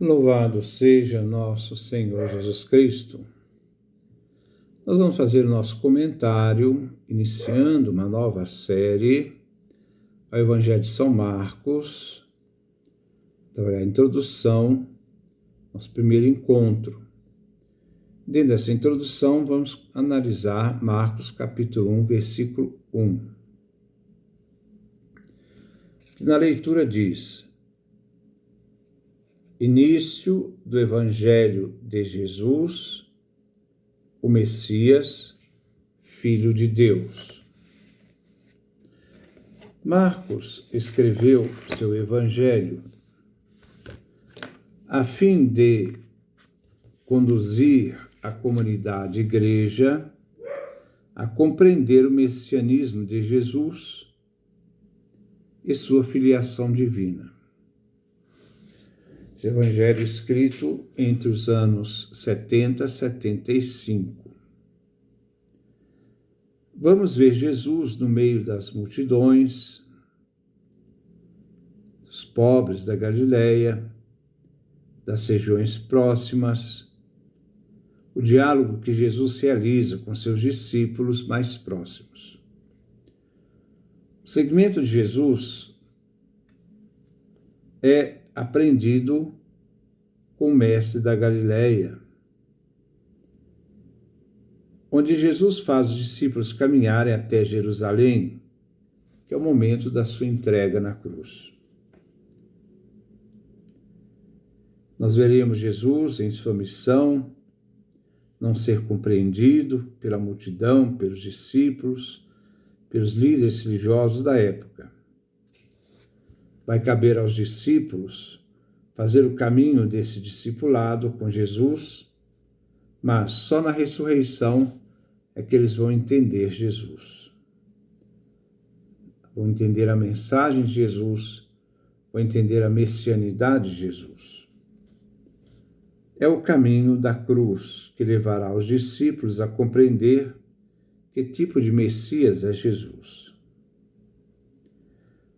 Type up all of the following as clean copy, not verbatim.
Louvado seja nosso Senhor Jesus Cristo. Nós vamos fazer o nosso comentário, iniciando uma nova série ao Evangelho de São Marcos. Então, é a introdução, nosso primeiro encontro. Dentro dessa introdução, vamos analisar Marcos capítulo 1, versículo 1. Que na leitura diz: início do Evangelho de Jesus, o Messias, Filho de Deus. Marcos escreveu seu Evangelho a fim de conduzir a comunidade igreja a compreender o messianismo de Jesus e sua filiação divina. Esse Evangelho escrito entre os anos 70 e 75. Vamos ver Jesus no meio das multidões, dos pobres da Galileia, das regiões próximas, o diálogo que Jesus realiza com seus discípulos mais próximos. O segmento de Jesus é aprendido com o mestre da Galileia, onde Jesus faz os discípulos caminharem até Jerusalém, que é o momento da sua entrega na cruz. Nós veremos Jesus em sua missão, não ser compreendido pela multidão, pelos discípulos, pelos líderes religiosos da época. Vai caber aos discípulos fazer o caminho desse discipulado com Jesus, mas só na ressurreição é que eles vão entender Jesus. Vão entender a mensagem de Jesus, vão entender a messianidade de Jesus. É o caminho da cruz que levará os discípulos a compreender que tipo de Messias é Jesus.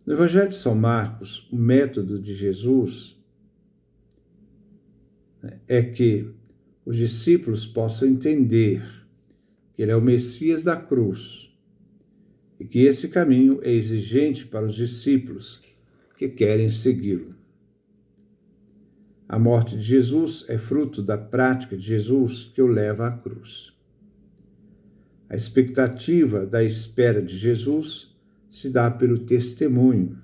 No Evangelho de São Marcos, o método de Jesus é que os discípulos possam entender que ele é o Messias da cruz e que esse caminho é exigente para os discípulos que querem segui-lo. A morte de Jesus é fruto da prática de Jesus que o leva à cruz. A expectativa da espera de Jesus se dá pelo testemunho,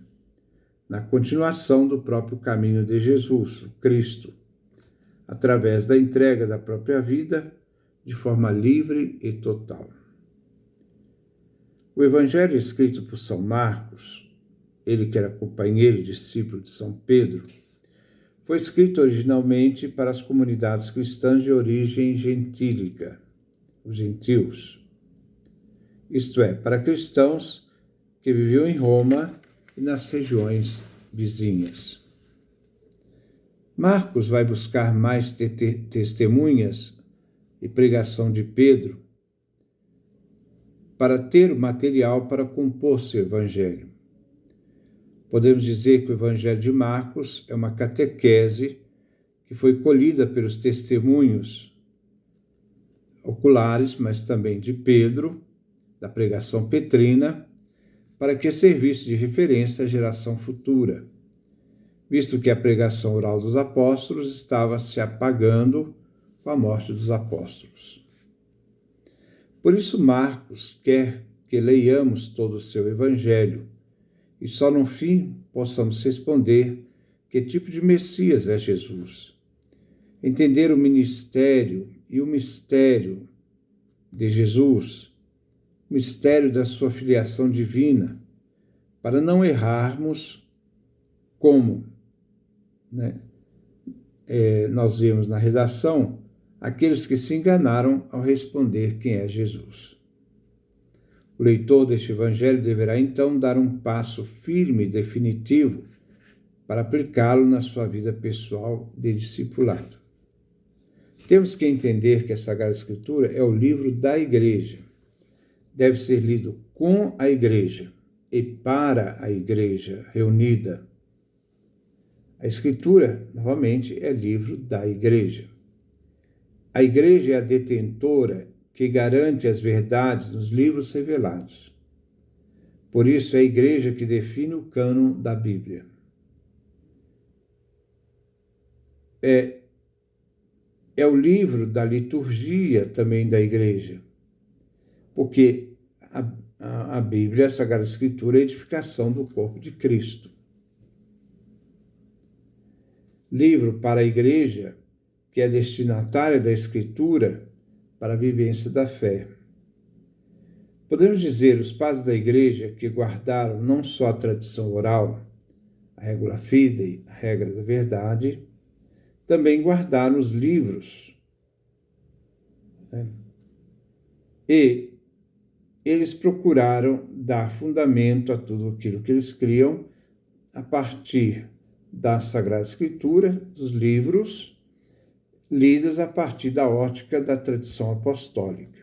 na continuação do próprio caminho de Jesus, o Cristo, através da entrega da própria vida de forma livre e total. O Evangelho escrito por São Marcos, ele que era companheiro e discípulo de São Pedro, foi escrito originalmente para as comunidades cristãs de origem gentílica, os gentios, isto é, para cristãos que viviam em Roma e nas regiões vizinhas. Marcos vai buscar mais testemunhas e pregação de Pedro para ter o material para compor seu evangelho. Podemos dizer que o Evangelho de Marcos é uma catequese que foi colhida pelos testemunhos oculares, mas também de Pedro, da pregação petrina, para que servisse de referência à geração futura, visto que a pregação oral dos apóstolos estava se apagando com a morte dos apóstolos. Por isso, Marcos quer que leiamos todo o seu Evangelho, e só no fim possamos responder que tipo de Messias é Jesus. Entender o ministério e o mistério de Jesus, o mistério da sua filiação divina, para não errarmos como nós vemos na redação, aqueles que se enganaram ao responder quem é Jesus. O leitor deste Evangelho deverá, então, dar um passo firme e definitivo para aplicá-lo na sua vida pessoal de discipulado. Temos que entender que a Sagrada Escritura é o livro da Igreja. Deve ser lido com a Igreja e para a Igreja reunida. A Escritura, novamente, é livro da Igreja. A Igreja é a detentora que garante as verdades nos livros revelados. Por isso, é a Igreja que define o cânon da Bíblia. É o livro da liturgia também da Igreja, porque a Bíblia, a Sagrada Escritura, é a edificação do corpo de Cristo. Livro para a Igreja, que é destinatária da Escritura para a vivência da fé. Podemos dizer, os pais da Igreja que guardaram não só a tradição oral, a regula fidei, a regra da verdade, também guardaram os livros. E eles procuraram dar fundamento a tudo aquilo que eles criam a partir da Sagrada Escritura, dos livros, lidos a partir da ótica da tradição apostólica.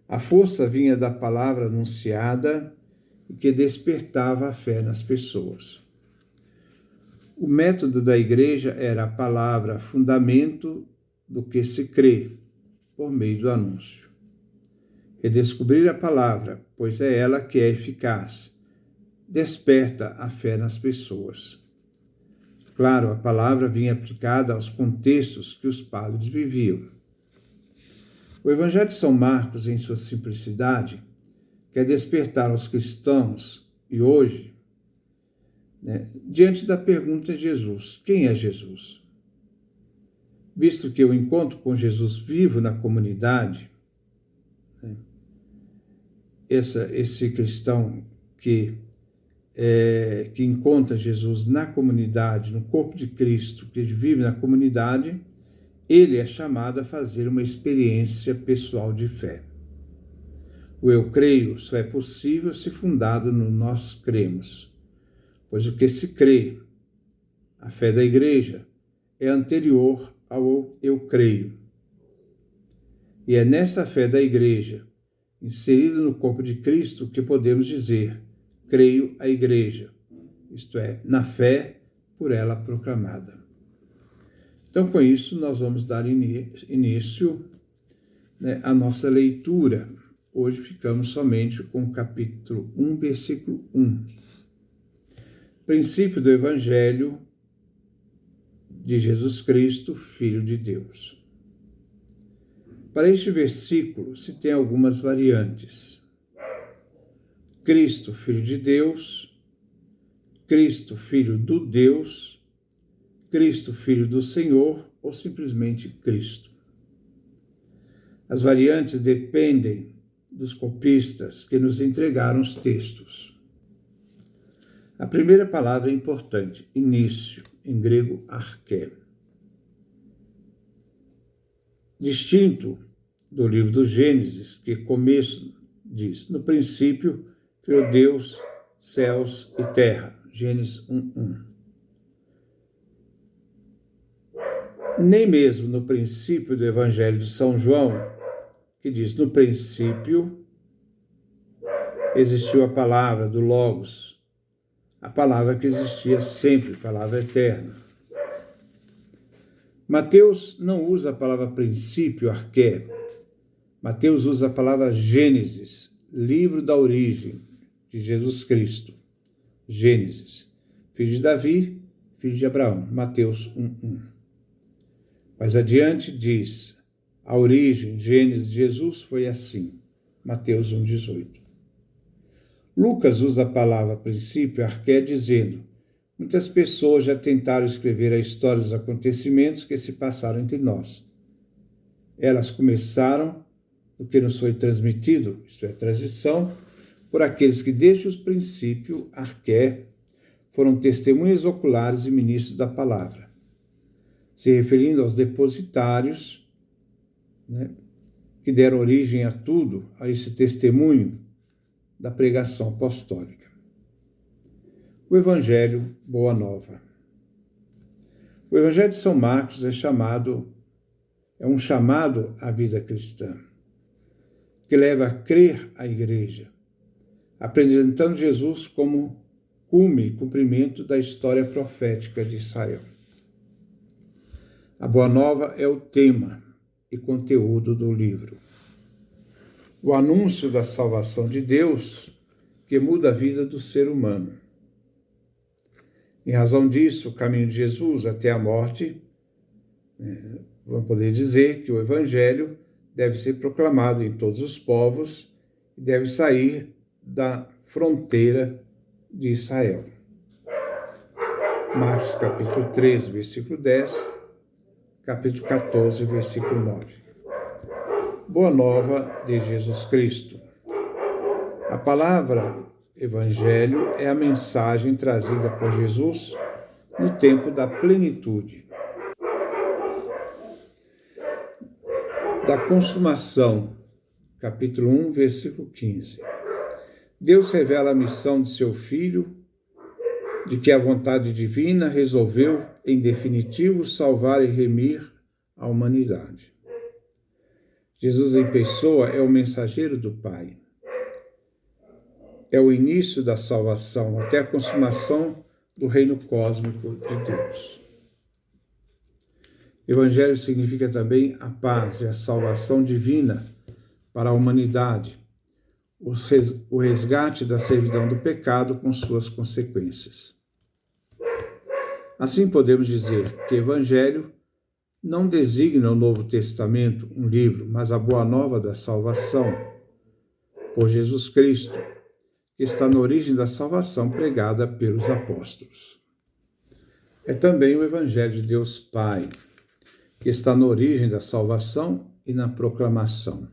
A força vinha da palavra anunciada e que despertava a fé nas pessoas. O método da Igreja era a palavra, fundamento do que se crê, por meio do anúncio. Redescobrir a palavra, pois é ela que é eficaz, desperta a fé nas pessoas. Claro, a palavra vinha aplicada aos contextos que os padres viviam. O Evangelho de São Marcos, em sua simplicidade, quer despertar aos cristãos, e hoje, diante da pergunta de Jesus: quem é Jesus? Visto que eu encontro com Jesus vivo na comunidade, esse cristão que encontra Jesus na comunidade, no corpo de Cristo, que vive na comunidade, ele é chamado a fazer uma experiência pessoal de fé. O eu creio só é possível se fundado no nós cremos, pois o que se crê, a fé da Igreja, é anterior ao eu creio. E é nessa fé da Igreja, inserida no corpo de Cristo, que podemos dizer: creio a Igreja, isto é, na fé por ela proclamada. Então, com isso, nós vamos dar início à nossa leitura. Hoje ficamos somente com o capítulo 1, versículo 1. Princípio do Evangelho de Jesus Cristo, Filho de Deus. Para este versículo se tem algumas variantes. Cristo, Filho de Deus, Cristo, Filho do Deus, Cristo, Filho do Senhor, ou simplesmente Cristo. As variantes dependem dos copistas que nos entregaram os textos. A primeira palavra é importante: início, em grego arché. Distinto do livro do Gênesis, que começo diz: no princípio criou Deus céus e terra. Gênesis 1:1. Nem mesmo no princípio do Evangelho de São João, que diz: no princípio existiu a palavra do Logos, a palavra que existia sempre, palavra eterna. Mateus não usa a palavra princípio, arché. Mateus usa a palavra Gênesis, livro da origem de Jesus Cristo. Gênesis, filho de Davi, filho de Abraão. Mateus 1:1. Mais adiante diz: a origem, Gênesis de Jesus foi assim. Mateus 1:18. Lucas usa a palavra princípio, arché, dizendo: muitas pessoas já tentaram escrever a história dos acontecimentos que se passaram entre nós. Elas começaram do que nos foi transmitido, isto é, tradição, por aqueles que desde os princípios, arché, foram testemunhas oculares e ministros da palavra, se referindo aos depositários, que deram origem a tudo, a esse testemunho da pregação apostólica. O Evangelho Boa Nova. O Evangelho de São Marcos é um chamado à vida cristã, que leva a crer a Igreja, apresentando Jesus como cume e cumprimento da história profética de Israel. A Boa Nova é o tema e conteúdo do livro. O anúncio da salvação de Deus que muda a vida do ser humano. Em razão disso, o caminho de Jesus até a morte, vamos poder dizer que o Evangelho deve ser proclamado em todos os povos e deve sair da fronteira de Israel. Marcos capítulo 13, versículo 10, capítulo 14, versículo 9. Boa Nova de Jesus Cristo. A palavra Evangelho é a mensagem trazida por Jesus no tempo da plenitude, da consumação, capítulo 1, versículo 15. Deus revela a missão de seu Filho, de que a vontade divina resolveu, em definitivo, salvar e remir a humanidade. Jesus em pessoa é o mensageiro do Pai. É o início da salvação até a consumação do reino cósmico de Deus. Evangelho significa também a paz e a salvação divina para a humanidade, o resgate da servidão do pecado com suas consequências. Assim podemos dizer que Evangelho não designa o Novo Testamento, um livro, mas a Boa Nova da salvação por Jesus Cristo, que está na origem da salvação pregada pelos apóstolos. É também o Evangelho de Deus Pai, que está na origem da salvação e na proclamação.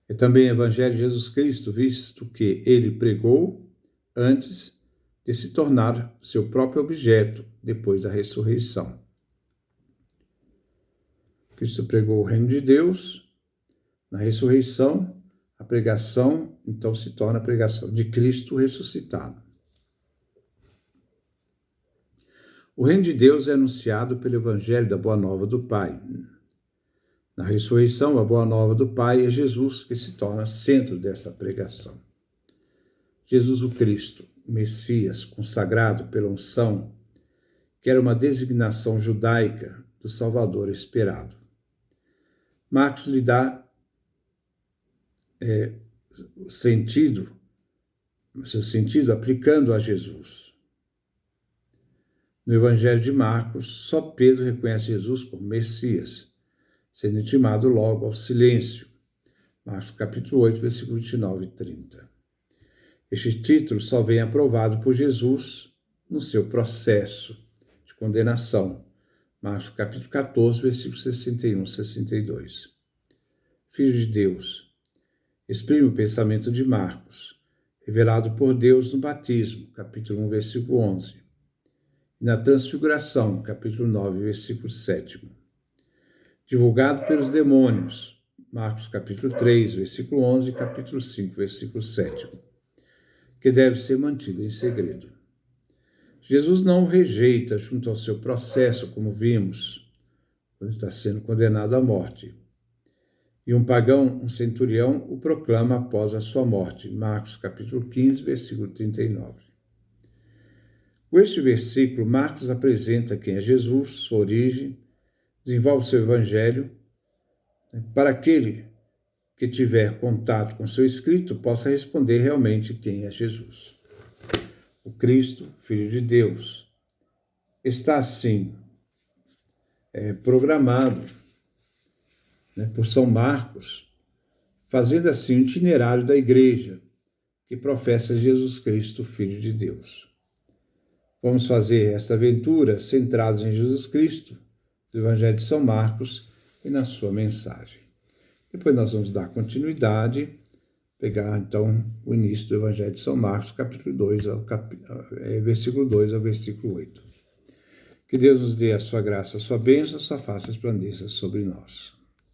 É também o Evangelho de Jesus Cristo, visto que ele pregou antes de se tornar seu próprio objeto depois da ressurreição. Cristo pregou o reino de Deus, na ressurreição, a pregação, então, se torna a pregação de Cristo ressuscitado. O reino de Deus é anunciado pelo Evangelho da Boa Nova do Pai. Na ressurreição, a Boa Nova do Pai é Jesus que se torna centro desta pregação. Jesus o Cristo, o Messias, consagrado pela unção, que era uma designação judaica do Salvador esperado. Marcos lhe dá seu sentido aplicando a Jesus. No Evangelho de Marcos, só Pedro reconhece Jesus como Messias, sendo intimado logo ao silêncio. Marcos capítulo 8, versículo 29 e 30. Este título só vem aprovado por Jesus no seu processo de condenação. Marcos capítulo 14, versículo 61 e 62. Filho de Deus. Exprime o pensamento de Marcos, revelado por Deus no batismo, capítulo 1, versículo 11. E na transfiguração, capítulo 9, versículo 7. Divulgado pelos demônios, Marcos capítulo 3, versículo 11 e capítulo 5, versículo 7. Que deve ser mantido em segredo. Jesus não o rejeita junto ao seu processo, como vimos, quando está sendo condenado à morte. E um pagão, um centurião, o proclama após a sua morte. Marcos capítulo 15, versículo 39. Com este versículo, Marcos apresenta quem é Jesus, sua origem, desenvolve seu evangelho, para aquele que tiver contato com seu escrito possa responder realmente quem é Jesus. O Cristo, Filho de Deus, está assim programado por São Marcos, fazendo assim o itinerário da igreja que professa Jesus Cristo, Filho de Deus. Vamos fazer esta aventura centrados em Jesus Cristo, do Evangelho de São Marcos e na sua mensagem. Depois nós vamos dar continuidade, pegar então o início do Evangelho de São Marcos, capítulo 2, versículo 2 ao versículo 8. Que Deus nos dê a sua graça, a sua bênção, a sua face resplandeça sobre nós.